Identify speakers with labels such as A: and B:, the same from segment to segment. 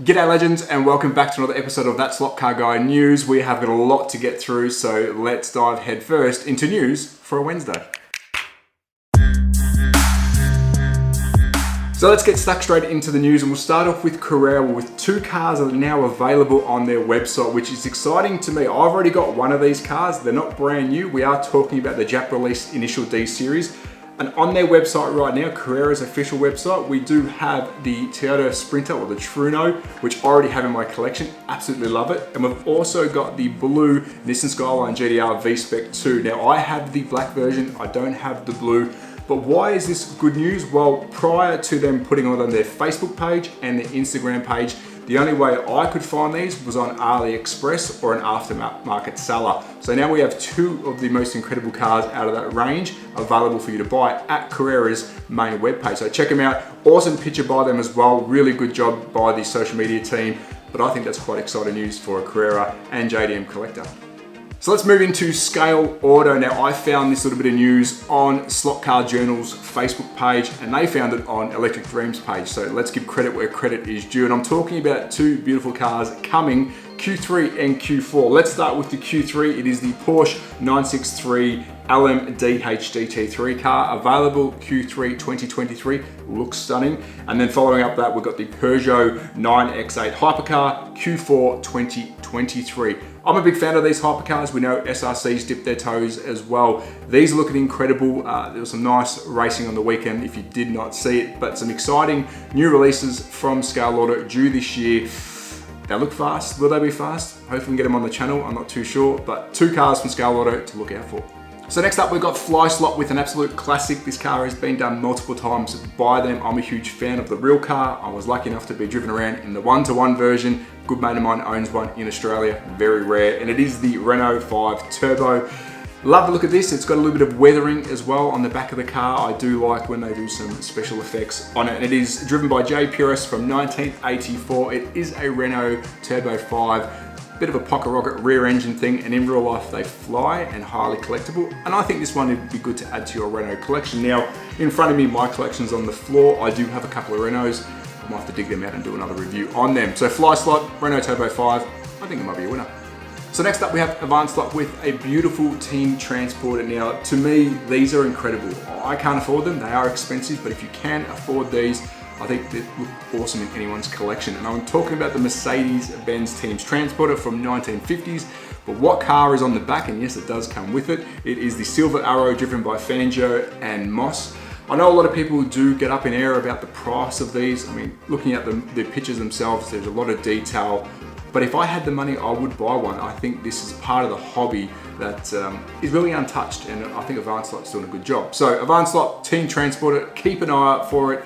A: G'day legends, and welcome back to another episode of That Slot Car Guy News. We have got a lot to get through, so let's dive head first into news for a Wednesday. So let's get stuck straight into the news, and we'll start off with Carrera with two cars that are now available on their website, which is exciting to me. I've already got one of these cars. They're not brand new. We are talking about the Jap released Initial D series. And on their website right now, Carrera's official website, we do have the Toyota Sprinter or the Truno, which I already have in my collection. Absolutely love it. And we've also got the blue Nissan Skyline GTR V-Spec 2. Now I have the black version, I don't have the blue. But why is this good news? Well, prior to them putting it on their Facebook page and their Instagram page, the only way I could find these was on AliExpress or an aftermarket seller. So now we have two of the most incredible cars out of that range available for you to buy at Carrera's main webpage. So check them out. Awesome picture by them as well. Really good job by the social media team. But I think that's quite exciting news for a Carrera and JDM collector. So let's move into Scaleauto. Now I found this little bit of news on Slot Car Journal's Facebook page, and they found it on Electric Dreams page. So let's give credit where credit is due. And I'm talking about two beautiful cars coming Q3 and Q4. Let's start with the Q3. It is the Porsche 963 LM DHDT3 car, available Q3 2023, looks stunning. And then following up that, we've got the Peugeot 9X8 hypercar, Q4 2023. I'm a big fan of these hypercars. We know SRC's dipped their toes as well. These are looking incredible. There was some nice racing on the weekend if you did not see it, but some exciting new releases from Scaleauto due this year. They look fast. Will they be fast? Hopefully we can get them on the channel. I'm not too sure, but two cars from Scaleauto to look out for. So next up, we've got Fly Slot with an absolute classic. This car has been done multiple times by them. I'm a huge fan of the real car. I was lucky enough to be driven around in the 1-to-1 version. Good mate of mine owns one in Australia, very rare, and it is the Renault 5 Turbo. Love the look of this. It's got a little bit of weathering as well on the back of the car. I do like when they do some special effects on it. And it is driven by J. Puris from 1984. It is a Renault Turbo 5. Bit of a pocket rocket rear engine thing, and in real life they fly and highly collectible. And I think this one would be good to add to your Renault collection. Now, in front of me, my collection's on the floor. I do have a couple of Renaults. I might have to dig them out and do another review on them. So Fly Slot, Renault Turbo 5, I think it might be a winner. So next up we have Avant Slot with a beautiful team transporter. Now, to me, these are incredible. I can't afford them, they are expensive, but if you can afford these, I think they look awesome in anyone's collection. And I'm talking about the Mercedes-Benz Teams Transporter from 1950s. But what car is on the back? And yes, it does come with it. It is the Silver Arrow, driven by Fangio and Moss. I know a lot of people do get up in air about the price of these. I mean, looking at the pictures themselves, there's a lot of detail. But if I had the money, I would buy one. I think this is part of the hobby that is really untouched, and I think Avant Slot's doing a good job. So Avant Slot Team Transporter, keep an eye out for it.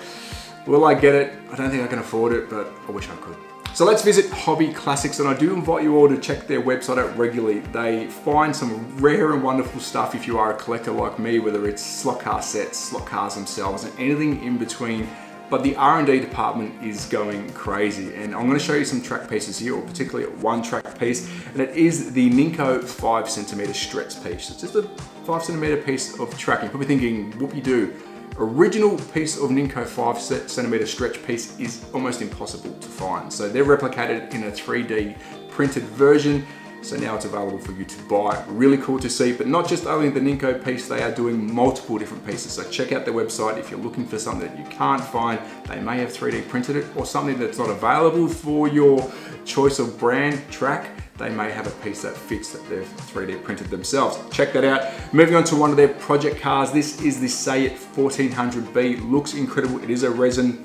A: Will I get it? I don't think I can afford it, but I wish I could. So let's visit Hobby Classics, and I do invite you all to check their website out regularly. They find some rare and wonderful stuff if you are a collector like me, whether it's slot car sets, slot cars themselves, and anything in between. But the R&D department is going crazy, and I'm going to show you some track pieces here, or particularly one track piece, and it is the Ninko 5cm stretch piece. It's just a 5cm piece of track. You're probably thinking, whoopie-doo. Original piece of Ninko 5cm stretch piece is almost impossible to find. So they're replicated in a 3D printed version. So now it's available for you to buy. Really cool to see, but not just only the Ninko piece, they are doing multiple different pieces. So check out their website if you're looking for something that you can't find. They may have 3D printed it, or something that's not available for your choice of brand track. They may have a piece that fits that they've 3D printed themselves. Check that out. Moving on to one of their project cars. This is the Say It 1400B. Looks incredible. It is a resin.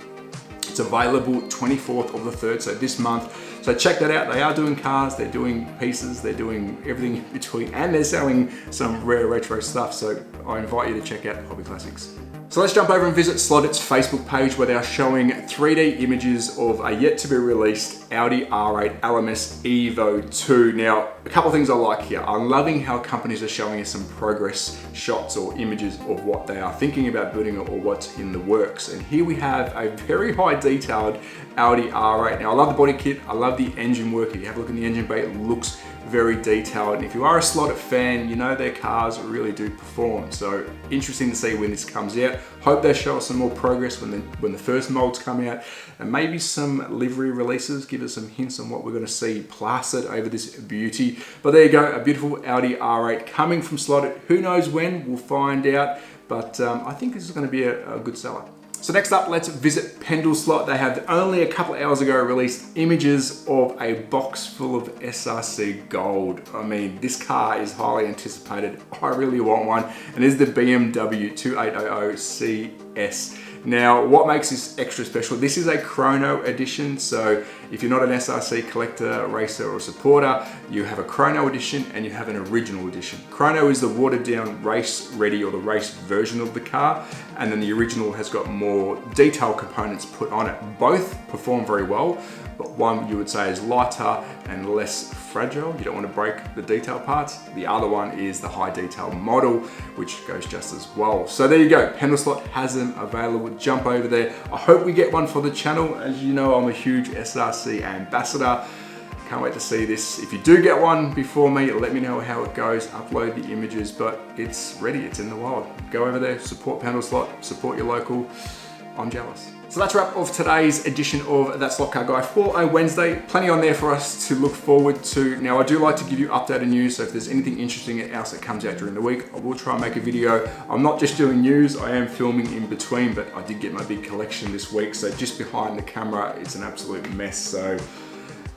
A: It's available 24th of the 3rd, so this month. So check that out. They are doing cars, they're doing pieces, they're doing everything in between, and they're selling some rare retro stuff. So I invite you to check out Hobby Classics. So let's jump over and visit Slotit's Facebook page, where they are showing 3D images of a yet to be released Audi R8 LMS Evo 2. Now, a couple of things I like here. I'm loving how companies are showing us some progress shots or images of what they are thinking about building or what's in the works. And here we have a very high detailed Audi R8. Now, I love the body kit. I love the engine work. If you have a look in the engine bay, it looks very detailed. And if you are a Slotit fan, you know their cars really do perform. So interesting to see when this comes out. Hope they show us some more progress when the first molds come out, and maybe some livery releases, give us some hints on what we're going to see plastered over this beauty. But there you go, a beautiful Audi R8 coming from Slotit. Who knows when, we'll find out, but I think this is going to be a good seller. So next up, let's visit Pendle Slot. They have only a couple of hours ago released images of a box full of SRC gold. I mean, this car is highly anticipated. I really want one. And this is the BMW 2800 CS. Now, what makes this extra special? This is a chrono edition. So if you're not an SRC collector, racer, or supporter, you have a chrono edition and you have an original edition. Chrono is the watered down race ready, or the race version of the car. And then the original has got more detail components put on it. Both perform very well, but one you would say is lighter and less fragile. You don't want to break the detail parts. The other one is the high detail model, which goes just as well. So there you go, Pendle Slot has them available. Jump over there. I hope we get one for the channel. As you know, I'm a huge SRC ambassador. Can't wait to see this. If you do get one before me, let me know how it goes. Upload the images, but it's ready, it's in the wild. Go over there, support Pendle Slot, support your local. I'm jealous. So that's a wrap of today's edition of That Slot Car Guy for a Wednesday. Plenty on there for us to look forward to. Now, I do like to give you updated news, so if there's anything interesting else that comes out during the week, I will try and make a video. I'm not just doing news, I am filming in between, but I did get my big collection this week, so just behind the camera, it's an absolute mess. So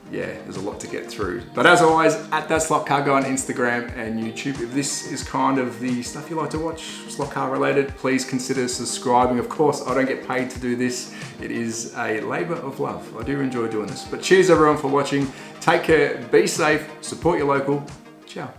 A: yeah, there's a lot to get through. But as always, at That Slot Car Guy on Instagram and YouTube. If this is kind of the stuff you like to watch, slot car related, please consider subscribing. Of course, I don't get paid to do this. It is a labor of love. I do enjoy doing this. But cheers everyone for watching. Take care, be safe, support your local. Ciao.